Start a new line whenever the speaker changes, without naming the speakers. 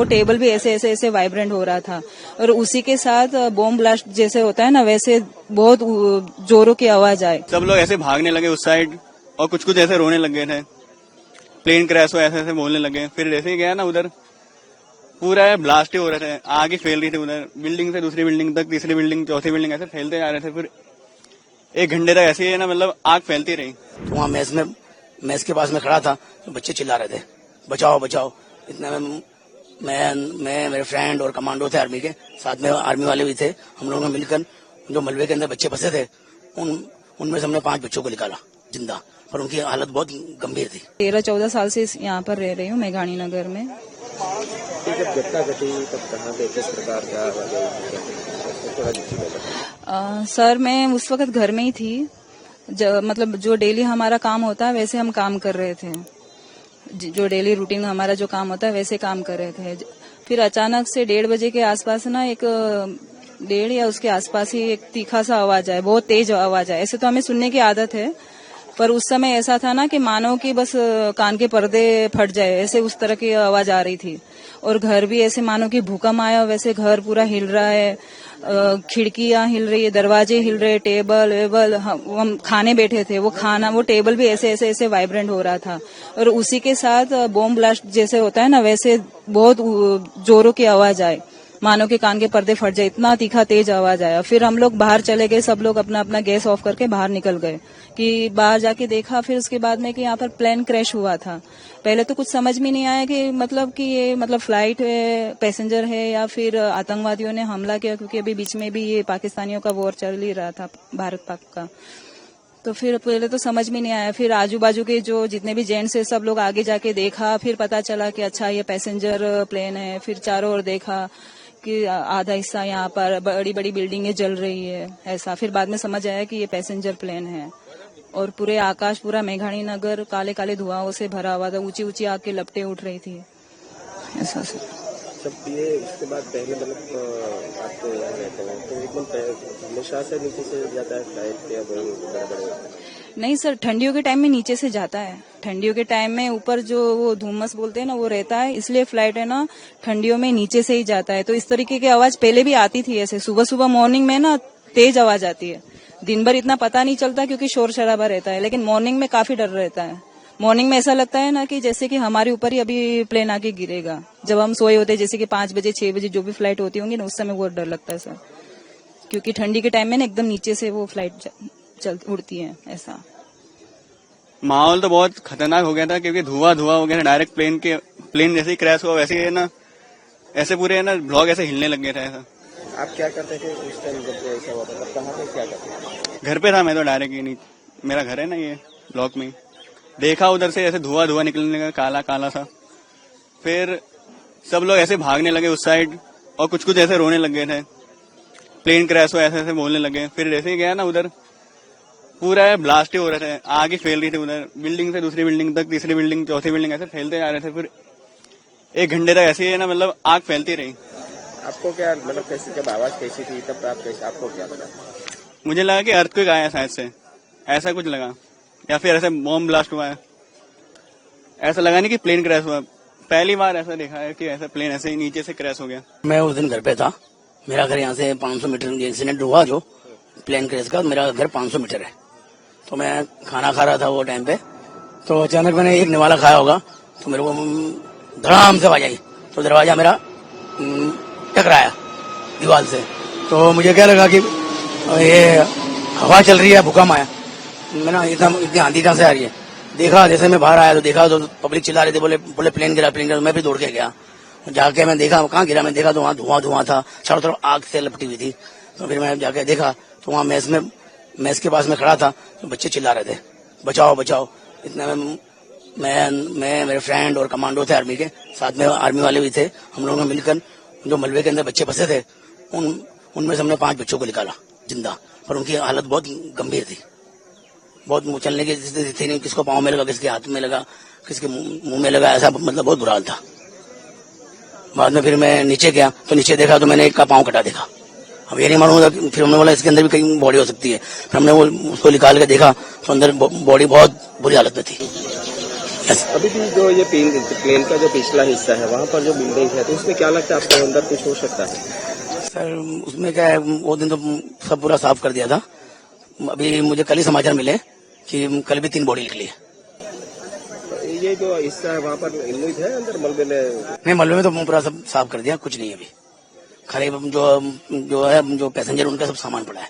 वो टेबल भी ऐसे ऐसे ऐसे वाइब्रेंट हो रहा था और उसी के साथ बॉम्ब ब्लास्ट जैसे होता है ना वैसे बहुत जोरों की आवाज आई।
सब लोग ऐसे भागने लगे उस साइड और कुछ कुछ ऐसे रोने लग गए थे। प्लेन क्रैश हो ऐसे ऐसे बोलने लगे। फिर जैसे ही गया ना उधर पूरा ब्लास्ट ही हो रहे थे, आग ही फैल रही थी उधर, बिल्डिंग से दूसरी बिल्डिंग तक, तीसरी बिल्डिंग, चौथी बिल्डिंग, ऐसे फैलते जा रहे थे। फिर 1 घंटे तक ऐसे ही है ना, मतलब आग फैलती रही।
तो वहाँ मैस के पास में खड़ा था तो बच्चे चिल्ला रहे थे बचाओ बचाओ। इतना मैं मेरे फ्रेंड और कमांडो थे आर्मी के साथ में, आर्मी वाले भी थे। हम लोगों ने मिलकर जो मलबे के अंदर बच्चे फंसे थे उनमें से हमने 5 बच्चों को निकाला जिंदा, पर उनकी हालत बहुत गंभीर थी।
13-14 साल से यहाँ पर रह रही हूँ मेघानी नगर में।
जब घटना घटी तब कहाँ पे किस प्रकार का?
सर मैं उस वक्त घर में ही थी, मतलब जो डेली हमारा काम होता है वैसे हम काम कर रहे थे, जो डेली रूटीन हमारा जो काम होता है वैसे काम कर रहे थे। फिर अचानक से 1:30 बजे के आसपास ना एक 1:30 या उसके आसपास ही एक तीखा सा आवाज आया, बहुत तेज आवाज आया। ऐसे तो हमें सुनने की आदत है, पर उस समय ऐसा था ना कि मानो कि बस कान के पर्दे फट जाए, ऐसे उस तरह की आवाज आ रही थी। और घर भी ऐसे मानो कि भूकंप आया वैसे घर पूरा हिल रहा है, खिड़कियां हिल रही है, दरवाजे हिल रहे, टेबल वेबल, हम खाने बैठे थे, वो टेबल भी ऐसे ऐसे ऐसे वाइब्रेंट हो रहा था और उसी के साथ बॉम्ब ब्लास्ट जैसे होता है ना वैसे बहुत जोरों की आवाज आई, मानो के कान के पर्दे फट जाए, इतना तीखा तेज आवाज आया। फिर हम लोग बाहर चले गए, सब लोग अपना अपना गैस ऑफ करके बाहर निकल गए कि बाहर जाके देखा। फिर उसके बाद में कि यहाँ पर प्लेन क्रैश हुआ था। पहले तो कुछ समझ में नहीं आया कि ये फ्लाइट है, पैसेंजर है या फिर आतंकवादियों ने हमला किया, क्योंकि अभी बीच में भी ये पाकिस्तानियों का वॉर चल ही रहा था, भारत पाक का। तो फिर पहले तो समझ में नहीं आया। फिर आजू बाजू के जो जितने भी जेंट्स है सब लोग आगे जाके देखा, फिर पता चला कि अच्छा ये पैसेंजर प्लेन है। फिर चारों ओर देखा कि आधा हिस्सा यहाँ पर बड़ी बड़ी बिल्डिंगें जल रही है ऐसा। फिर बाद में समझ आया कि ये पैसेंजर प्लेन है और पूरे आकाश, पूरा मेघानी नगर काले काले धुआं से भरा हुआ था, ऊंची ऊंची आग की लपटें उठ रही थी ऐसा से।
जब ये उसके बाद पहले मतलब आपको यहाँ रहते हैं तो एकदम हमेशा से नीचे से जाता है फ्लाइट या बड़े?
नहीं सर, ठंडियों के टाइम में नीचे से जाता है। ठंडियों के टाइम में ऊपर जो वो धुम्मस बोलते हैं ना वो रहता है, इसलिए फ्लाइट है ना ठंडियों में नीचे से ही जाता है। तो इस तरीके की आवाज पहले भी आती थी, ऐसे सुबह सुबह मॉर्निंग में ना तेज आवाज आती है। दिन भर इतना पता नहीं चलता क्योंकि शोर शराबा रहता है, लेकिन मॉर्निंग में काफी डर रहता है। मॉर्निंग में ऐसा लगता है ना कि जैसे कि हमारे ऊपर ही अभी प्लेन आके गिरेगा। जब हम सोए होते हैं जैसे कि 5 बजे 6 बजे जो भी फ्लाइट होती होंगी ना, उस समय बहुत डर लगता है सर, क्योंकि ठंडी के टाइम में ना एकदम नीचे से वो फ्लाइट उड़ती है ऐसा।
माहौल तो बहुत खतरनाक हो गया था क्योंकि धुआं हो गया था। डायरेक्ट प्लेन जैसे ही क्रैश हुआ वैसे ही है ना, ऐसे पूरे है ना ब्लॉक ऐसे हिलने लग गए थे ऐसा।
आप क्या करते थे उस टाइम जब ऐसा हुआ था? कहाँ पे क्या करते थे?
घर पे था मैं तो डायरेक्ट, ही नहीं, मेरा घर है ना ये ब्लॉक में। देखा उधर से ऐसे धुआं निकलने लगा काला काला सा। फिर सब लोग ऐसे भागने लगे उस साइड और कुछ कुछ ऐसे रोने लग गए थे। प्लेन क्रैश हो ऐसे ऐसे बोलने लगे। फिर जैसे ही गया ना उधर पूरा ब्लास्ट ही हो रहे थे, आग ही फैल रही थी उधर, बिल्डिंग से दूसरी बिल्डिंग तक, तीसरी बिल्डिंग, चौथी बिल्डिंग, ऐसे फैलते जा रहे थे। फिर 1 घंटे तक ऐसे ही है ना, मतलब आग फैलती रही।
आपको क्या मतलब कैसी जब आवाज कैसी थी तब आपको क्या लगा?
मुझे लगा कि अर्थक्वेक आया शायद से, ऐसा कुछ लगा, या फिर ऐसे बॉम्ब ब्लास्ट हुआ है। ऐसा लगा नहीं कि प्लेन क्रैश हुआ। पहली बार ऐसा देखा है कि ऐसा प्लेन ऐसे ही नीचे से क्रैश हो गया।
मैं उस दिन घर पे था, मेरा घर यहाँ से 500 मीटर इंसिडेंट हुआ जो प्लेन क्रैश का, मेरा घर 500 मीटर है। तो मैं खाना खा रहा था वो टाइम पे, तो अचानक मैंने एक निवाला खाया होगा तो मेरे को धड़ाम से आवाज आई, तो दरवाजा मेरा टकराया दीवार से। तो मुझे क्या लगा कि ये हवा चल रही है, भूकंप आया। मैंने एकदम इतनी आंधी कहाँ से आ रही है, देखा जैसे मैं बाहर आया तो देखा तो पब्लिक चिल्ला रही थी, बोले प्लेन गिरा। मैं भी दौड़ के गया, जाके मैं देखा कहाँ गिरा। मैं देखा तो वहाँ धुआं था, चारों तरफ आग से लपटी हुई थी। तो फिर मैं जाके देखा तो वहाँ मैस के पास में खड़ा था तो बच्चे चिल्ला रहे थे बचाओ बचाओ। इतना मैं मेरे फ्रेंड और कमांडो थे आर्मी के साथ में, आर्मी वाले भी थे। हम लोगों ने मिलकर जो मलबे के अंदर बच्चे फंसे थे उनमें से हमने 5 बच्चों को निकाला जिंदा, पर उनकी हालत बहुत गंभीर थी। बहुत चलने की स्थिति थी नहीं, किसको पाँव में लगा, किसके हाथ में लगा, किसके मुंह में लगा, ऐसा मतलब बहुत बुरा हाल था। बाद में फिर मैं नीचे गया तो नीचे देखा तो मैंने एक का पाँव कटा देखा। अब ये नहीं मालूम था, फिर हमने बोला इसके अंदर भी कहीं बॉडी हो सकती है। फिर हमने वो उसको निकाल के देखा तो अंदर बॉडी बहुत बुरी हालत में थी।
अभी भी जो ये प्लेन का जो पिछला हिस्सा है वहाँ पर जो बिल्डिंग है तो उसमें क्या लगता है आपको अंदर कुछ हो सकता है?
सर उसमें क्या है, वो दिन तो सब पूरा साफ कर दिया था। अभी मुझे कल ही समाचार मिले कि कल भी 3 बॉडी निकली है।
ये जो हिस्सा है वहाँ पर इन्मुट है अंदर मलबे में?
नहीं, मलबे में तो पूरा सब साफ कर दिया, कुछ नहीं है अभी। खाली जो है जो पैसेंजर उनका सब सामान पड़ा है।